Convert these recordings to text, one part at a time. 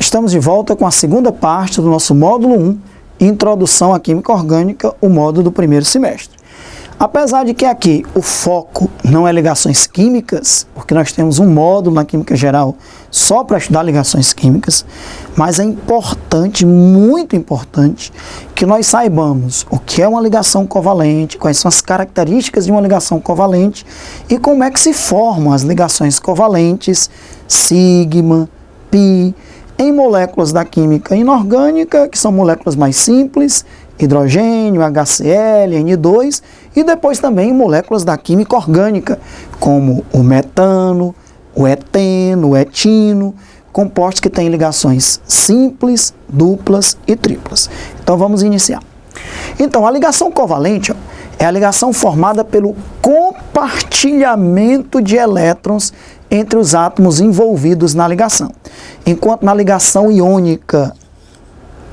Estamos de volta com a segunda parte do nosso módulo 1, Introdução à Química Orgânica, o módulo do primeiro semestre. Apesar de que aqui o foco não é ligações químicas, porque nós temos um módulo na Química Geral só para estudar ligações químicas, mas é importante, muito importante, que nós saibamos o que é uma ligação covalente, quais são as características de uma ligação covalente e como é que se formam as ligações covalentes, sigma, pi, em moléculas da química inorgânica, que são moléculas mais simples, hidrogênio, HCl, N2, e depois também moléculas da química orgânica, como o metano, o eteno, o etino, compostos que têm ligações simples, duplas e triplas. Então vamos iniciar. Então a ligação covalente é a ligação formada pelo compartilhamento de elétrons entre os átomos envolvidos na ligação. Enquanto na ligação iônica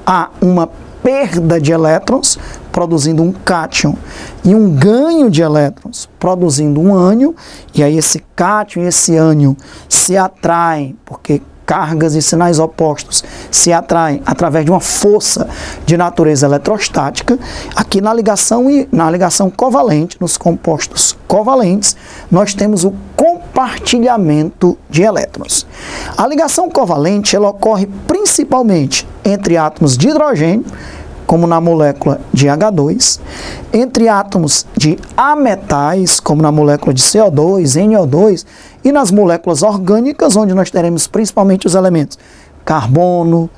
há uma perda de elétrons, produzindo um cátion, e um ganho de elétrons, produzindo um ânion, e aí esse cátion e esse ânion se atraem, porque cargas e sinais opostos se atraem através de uma força de natureza eletrostática. Aqui na ligação covalente, nos compostos covalentes, nós temos o compartilhamento de elétrons. A ligação covalente ela ocorre principalmente entre átomos de hidrogênio, como na molécula de H2, entre átomos de ametais, como na molécula de CO2, NO2, e nas moléculas orgânicas, onde nós teremos principalmente os elementos carbono,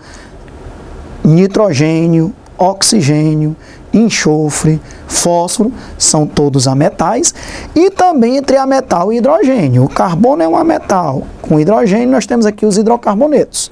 nitrogênio, oxigênio, enxofre, fósforo, são todos ametais, e também entre ametal e hidrogênio. O carbono é um ametal, com hidrogênio nós temos aqui os hidrocarbonetos.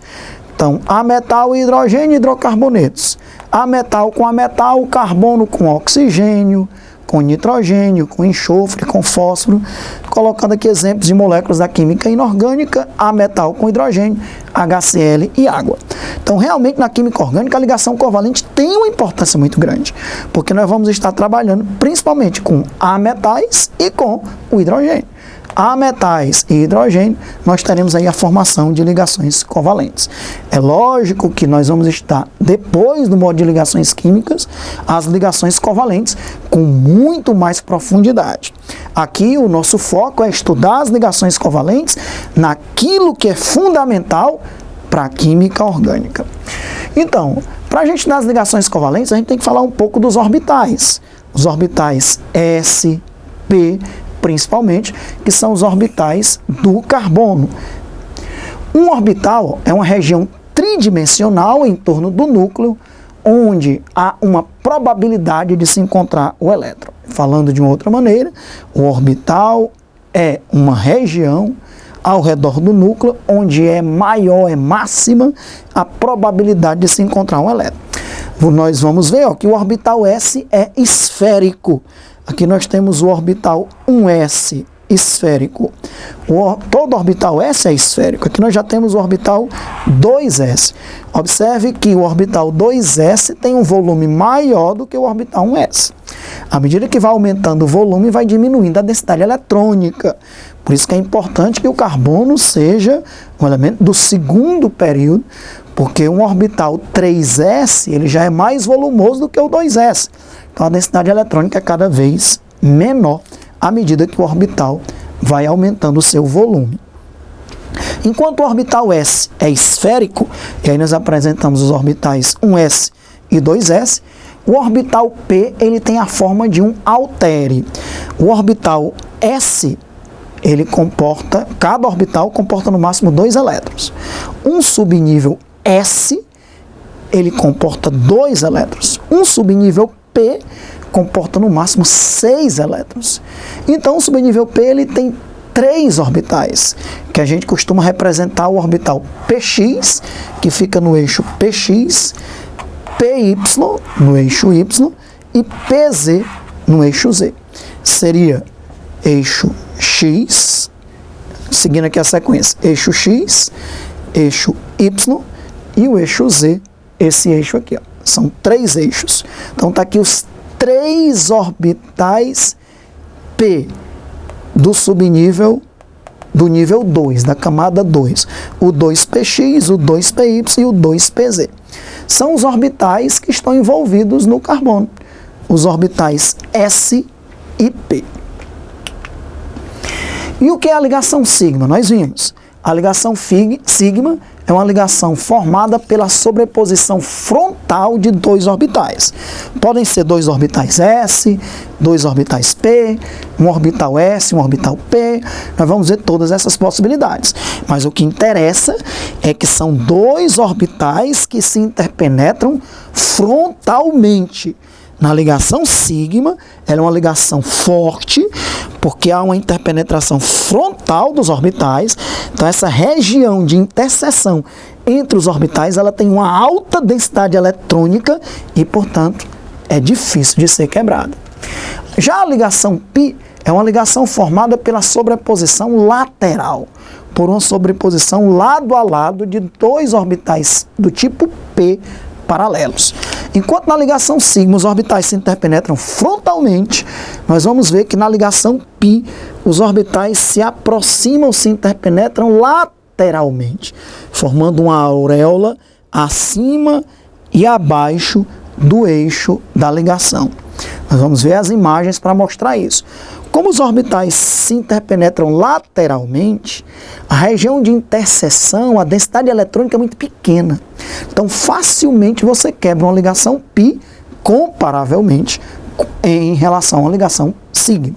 Então, ametal e hidrogênio, hidrocarbonetos. Ametal com ametal, carbono com oxigênio, com nitrogênio, com enxofre, com fósforo. Colocando aqui exemplos de moléculas da química inorgânica, ametal com hidrogênio, HCl e água. Então, realmente, na química orgânica, a ligação covalente tem uma importância muito grande, porque nós vamos estar trabalhando principalmente com ametais e com o hidrogênio. Ametais e hidrogênio, nós teremos aí a formação de ligações covalentes. É lógico que nós vamos estar, depois do módulo de ligações químicas, as ligações covalentes com muito mais profundidade. Aqui o nosso foco é estudar as ligações covalentes naquilo que é fundamental para a química orgânica. Então, para a gente estudar as ligações covalentes, a gente tem que falar um pouco dos orbitais. Os orbitais S, P, principalmente, que são os orbitais do carbono. Um orbital é uma região tridimensional em torno do núcleo, onde há uma probabilidade de se encontrar o elétron. Falando de uma outra maneira, o orbital é uma região ao redor do núcleo, onde é maior, é máxima a probabilidade de se encontrar um elétron. Nós vamos ver que o orbital S é esférico. Aqui nós temos o orbital 1s esférico. Todo orbital S é esférico. Aqui nós já temos o orbital 2s. Observe que o orbital 2s tem um volume maior do que o orbital 1s. À medida que vai aumentando o volume, vai diminuindo a densidade eletrônica. Por isso que é importante que o carbono seja um elemento do segundo período, porque um orbital 3s ele já é mais volumoso do que o 2s. Então a densidade eletrônica é cada vez menor à medida que o orbital vai aumentando o seu volume. Enquanto o orbital S é esférico, e aí nós apresentamos os orbitais 1s e 2s, o orbital P ele tem a forma de um altere. O orbital S, cada orbital comporta no máximo 2 elétrons. Um subnível S, ele comporta 2 elétrons. Um subnível P comporta no máximo 6 elétrons. Então o subnível P ele tem 3 orbitais, que a gente costuma representar o orbital PX, que fica no eixo PX, PY no eixo Y e PZ no eixo Z. Seria eixo X, seguindo aqui a sequência, eixo X, eixo Y e o eixo Z, esse eixo aqui, ó. São 3 eixos. Então está aqui os 3 orbitais P do subnível do nível 2, da camada 2. O 2px, o 2py e o 2pz. São os orbitais que estão envolvidos no carbono. Os orbitais S e P. E o que é a ligação sigma? Nós vimos. A ligação sigma é uma ligação formada pela sobreposição frontal de dois orbitais. Podem ser dois orbitais S, dois orbitais P, um orbital S, um orbital P. Nós vamos ver todas essas possibilidades. Mas o que interessa é que são dois orbitais que se interpenetram frontalmente. Na ligação sigma, ela é uma ligação forte, porque há uma interpenetração frontal dos orbitais. Então, essa região de interseção entre os orbitais, ela tem uma alta densidade eletrônica e, portanto, é difícil de ser quebrada. Já a ligação π é uma ligação formada pela sobreposição lateral, por uma sobreposição lado a lado de dois orbitais do tipo P paralelos. Enquanto na ligação sigma os orbitais se interpenetram frontalmente, nós vamos ver que na ligação π os orbitais se aproximam, se interpenetram lateralmente, formando uma auréola acima e abaixo do eixo da ligação. Nós vamos ver as imagens para mostrar isso. Como os orbitais se interpenetram lateralmente, a região de interseção, a densidade eletrônica é muito pequena. Então, facilmente você quebra uma ligação π comparavelmente em relação a uma ligação sigma.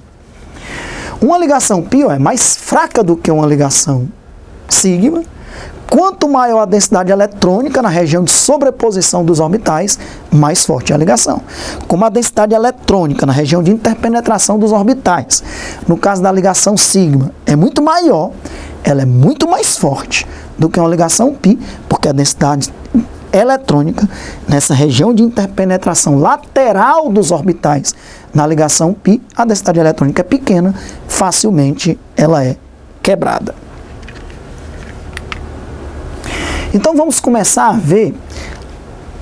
Uma ligação π é mais fraca do que uma ligação sigma. Quanto maior a densidade eletrônica na região de sobreposição dos orbitais, mais forte é a ligação. Como a densidade eletrônica na região de interpenetração dos orbitais, no caso da ligação sigma, é muito maior, ela é muito mais forte do que uma ligação π, porque a densidade eletrônica nessa região de interpenetração lateral dos orbitais na ligação π, a densidade eletrônica é pequena, facilmente ela é quebrada. Então vamos começar a ver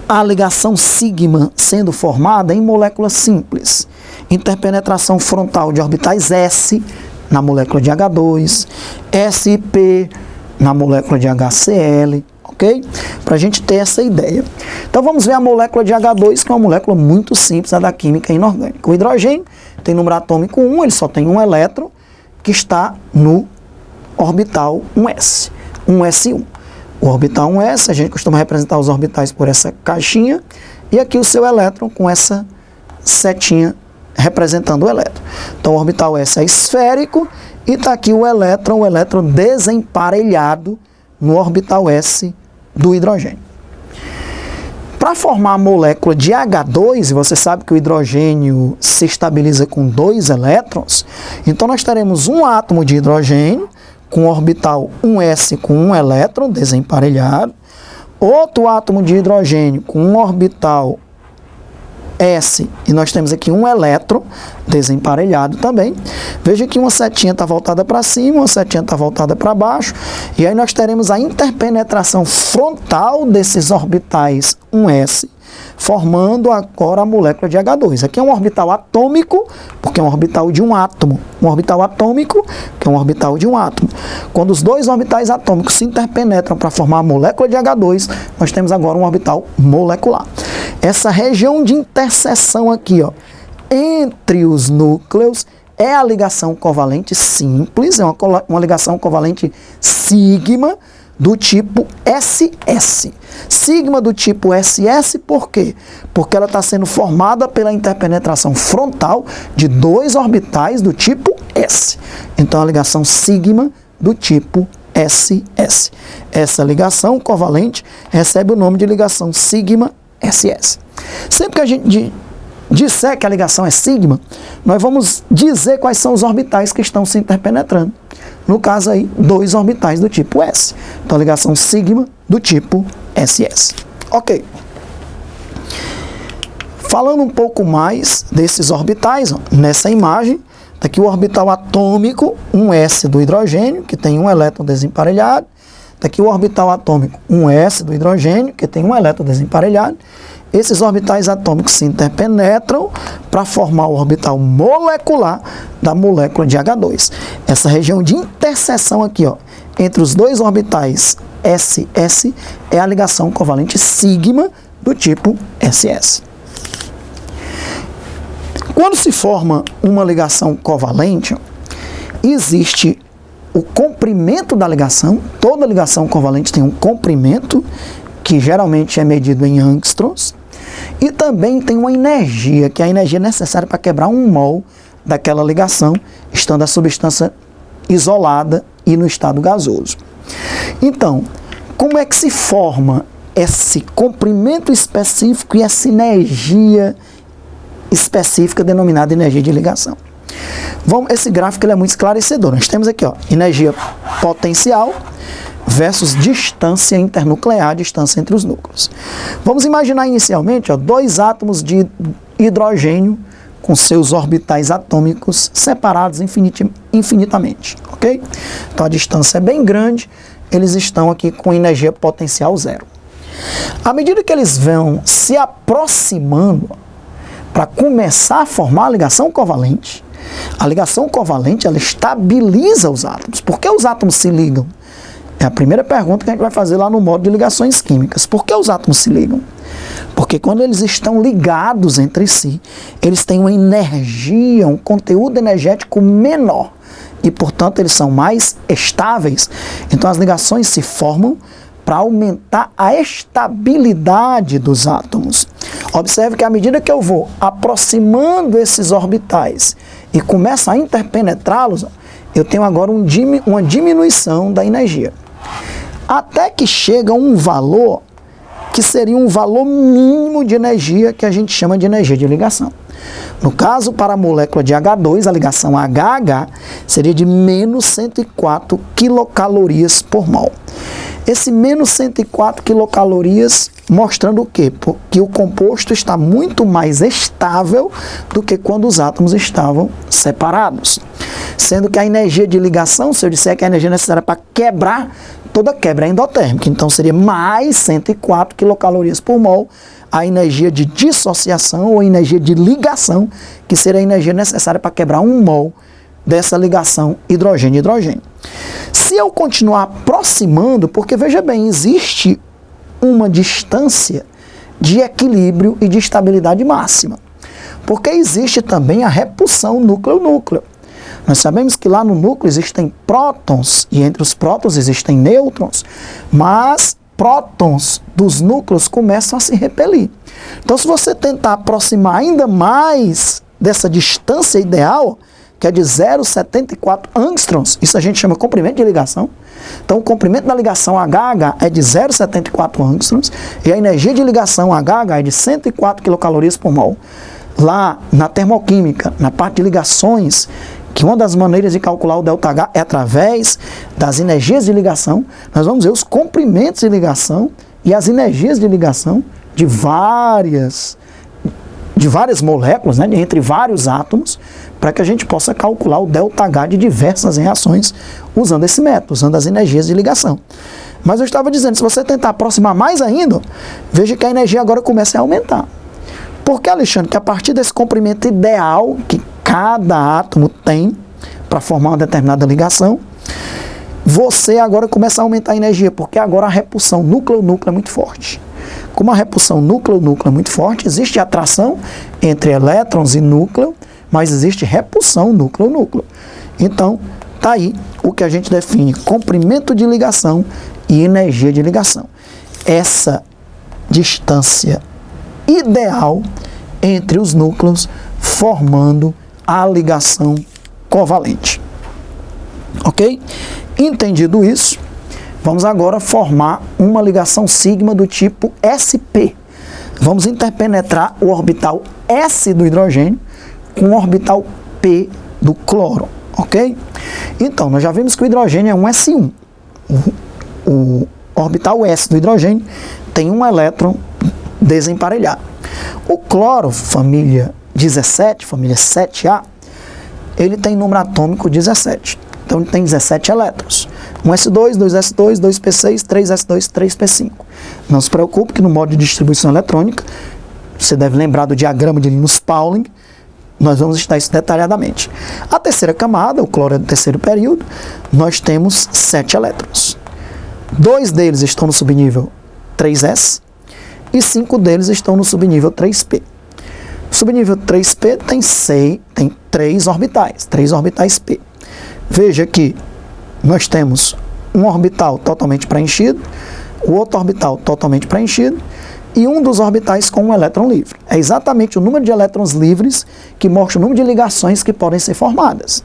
a ligação sigma sendo formada em moléculas simples. Interpenetração frontal de orbitais S na molécula de H2, S e P na molécula de HCl, ok? Para a gente ter essa ideia. Então vamos ver a molécula de H2, que é uma molécula muito simples, é da química inorgânica. O hidrogênio tem número atômico 1, ele só tem um elétron, que está no orbital 1s, 1s1. O orbital 1s, a gente costuma representar os orbitais por essa caixinha, e aqui o seu elétron com essa setinha representando o elétron. Então o orbital S é esférico, e está aqui o elétron desemparelhado no orbital S do hidrogênio. Para formar a molécula de H2, e você sabe que o hidrogênio se estabiliza com 2 elétrons, então nós teremos um átomo de hidrogênio, com orbital 1s com um elétron desemparelhado, outro átomo de hidrogênio com um orbital S, e nós temos aqui um elétron desemparelhado também. Veja que uma setinha está voltada para cima, uma setinha está voltada para baixo, e aí nós teremos a interpenetração frontal desses orbitais 1s, formando agora a molécula de H2. Aqui é um orbital atômico, porque é um orbital de um átomo. Um orbital atômico, que é um orbital de um átomo. Quando os dois orbitais atômicos se interpenetram para formar a molécula de H2, nós temos agora um orbital molecular. Essa região de interseção aqui, ó, entre os núcleos, é a ligação covalente simples, é uma ligação covalente sigma, do tipo SS. Sigma do tipo SS, por quê? Porque ela está sendo formada pela interpenetração frontal de 2 orbitais do tipo S. Então, a ligação sigma do tipo SS. Essa ligação covalente recebe o nome de ligação sigma SS. Sempre que a gente disser que a ligação é sigma, nós vamos dizer quais são os orbitais que estão se interpenetrando. No caso aí, 2 orbitais do tipo S. Então, a ligação sigma do tipo SS. Ok. Falando um pouco mais desses orbitais, ó, nessa imagem, está aqui o orbital atômico 1s do hidrogênio, que tem um elétron desemparelhado. Está aqui o orbital atômico 1s do hidrogênio, que tem um elétron desemparelhado. esses orbitais atômicos se interpenetram para formar o orbital molecular da molécula de H2. Essa região de interseção aqui, ó, entre os dois orbitais SS é a ligação covalente sigma do tipo SS. Quando se forma uma ligação covalente, existe o comprimento da ligação. Toda ligação covalente tem um comprimento, que geralmente é medido em angstroms, e também tem uma energia, que é a energia necessária para quebrar 1 mol daquela ligação, estando a substância isolada e no estado gasoso. Então, como é que se forma esse comprimento específico e essa energia específica denominada energia de ligação? Esse gráfico ele é muito esclarecedor. Nós temos aqui, ó, energia potencial versus distância internuclear, distância entre os núcleos. Vamos imaginar inicialmente, ó, 2 átomos de hidrogênio com seus orbitais atômicos separados infinitamente, ok? Então a distância é bem grande, eles estão aqui com energia potencial 0. À medida que eles vão se aproximando para começar a formar a ligação covalente ela estabiliza os átomos. Por que os átomos se ligam? É a primeira pergunta que a gente vai fazer lá no módulo de ligações químicas. Por que os átomos se ligam? Porque quando eles estão ligados entre si, eles têm uma energia, um conteúdo energético menor. E, portanto, eles são mais estáveis. Então, as ligações se formam para aumentar a estabilidade dos átomos. Observe que à medida que eu vou aproximando esses orbitais e começo a interpenetrá-los, eu tenho agora uma diminuição da energia. Até que chega um valor que seria um valor mínimo de energia que a gente chama de energia de ligação. No caso, para a molécula de H2, a ligação HH seria de menos 104 quilocalorias por mol. Esse menos 104 quilocalorias mostrando o quê? Que o composto está muito mais estável do que quando os átomos estavam separados. Sendo que a energia de ligação, se eu disser que a energia necessária para quebrar, toda quebra é endotérmica. Então seria mais 104 quilocalorias por mol a energia de dissociação ou energia de ligação, que seria a energia necessária para quebrar 1 mol dessa ligação hidrogênio-hidrogênio. Se eu continuar aproximando, porque veja bem, existe uma distância de equilíbrio e de estabilidade máxima. Porque existe também a repulsão núcleo-núcleo. Nós sabemos que lá no núcleo existem prótons, e entre os prótons existem nêutrons, mas prótons dos núcleos começam a se repelir. Então, se você tentar aproximar ainda mais dessa distância ideal, que é de 0,74 angstroms, isso a gente chama comprimento de ligação. Então, o comprimento da ligação HH é de 0,74 angstroms, e a energia de ligação HH é de 104 quilocalorias por mol. Lá, na termoquímica, na parte de ligações, que uma das maneiras de calcular o ΔH é através das energias de ligação, nós vamos ver os comprimentos de ligação e as energias de ligação de várias moléculas, né, entre vários átomos, para que a gente possa calcular o ΔH de diversas reações usando esse método, usando as energias de ligação. Mas eu estava dizendo, se você tentar aproximar mais ainda, veja que a energia agora começa a aumentar. Porque, Alexandre, que a partir desse comprimento ideal que cada átomo tem para formar uma determinada ligação, você agora começa a aumentar a energia, porque agora a repulsão núcleo-núcleo é muito forte. Como a repulsão núcleo-núcleo é muito forte, existe atração entre elétrons e núcleo, mas existe repulsão núcleo-núcleo. Então, está aí o que a gente define comprimento de ligação e energia de ligação. Essa distância ideal entre os núcleos formando a ligação covalente. Ok? Entendido isso, vamos agora formar uma ligação sigma do tipo sp. Vamos interpenetrar o orbital S do hidrogênio com o orbital P do cloro. Ok? Então, nós já vimos que o hidrogênio é um S1. O orbital S do hidrogênio tem um elétron desemparelhado. O cloro, família 17, família 7A, ele tem número atômico 17. Então ele tem 17 elétrons. 1s2, 2s2, 2p6, 3s2, 3p5. Não se preocupe que no modo de distribuição eletrônica Você deve lembrar do diagrama de Linus Pauling. Nós vamos estudar isso detalhadamente. A terceira camada, o cloro é do terceiro período, nós temos 7 elétrons. 2 deles estão no subnível 3s e 5 deles estão no subnível 3p. O subnível 3p tem 3 orbitais p. Veja que nós temos um orbital totalmente preenchido, o outro orbital totalmente preenchido, e um dos orbitais com um elétron livre. É exatamente o número de elétrons livres que mostra o número de ligações que podem ser formadas.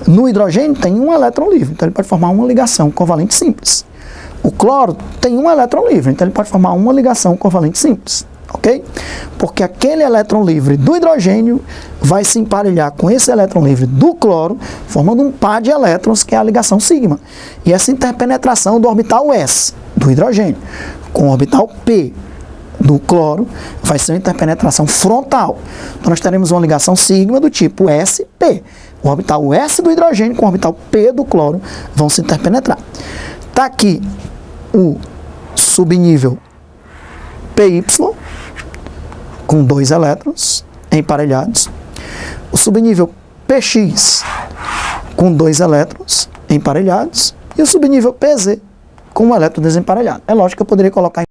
No hidrogênio tem um elétron livre, então ele pode formar uma ligação covalente simples. O cloro tem um elétron livre, então ele pode formar uma ligação covalente simples. Ok? Porque aquele elétron livre do hidrogênio vai se emparelhar com esse elétron livre do cloro, formando um par de elétrons, que é a ligação sigma. E essa interpenetração do orbital S, do hidrogênio, com o orbital P, do cloro, vai ser uma interpenetração frontal. Então nós teremos uma ligação sigma do tipo SP. O orbital S do hidrogênio com o orbital P do cloro vão se interpenetrar. Está aqui o subnível PY, com 2 elétrons emparelhados. O subnível PX, com 2 elétrons emparelhados. E o subnível PZ, com um elétron desemparelhado. É lógico que eu poderia colocar